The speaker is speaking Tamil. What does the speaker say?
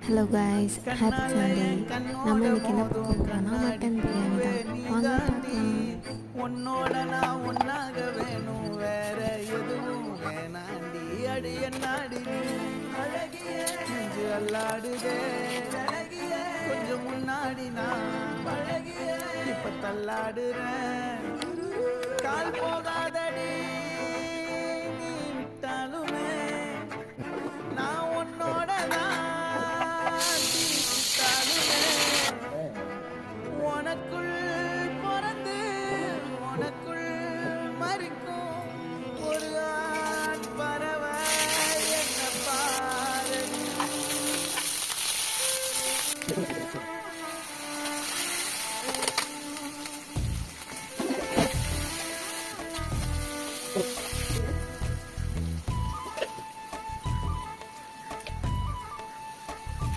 Hello guys, happy Sunday. நம்ம இன்னைக்கு என்ன பார்க்க போகிறோம்னா மட்டன் பிரியாணி தான். வாங்க பார்க்கலாம். உன்னோட நான் ஒன்னாக வேணும், வேற எதுவும் வேணாண்டி. அடி என்னாடி அழகிய நெஞ்சு அல்லாடுதே, அழகிய கொஞ்சம் முன்னாடி நான் அழகிய இப்ப தள்ளாடுறேன். கால் போகாத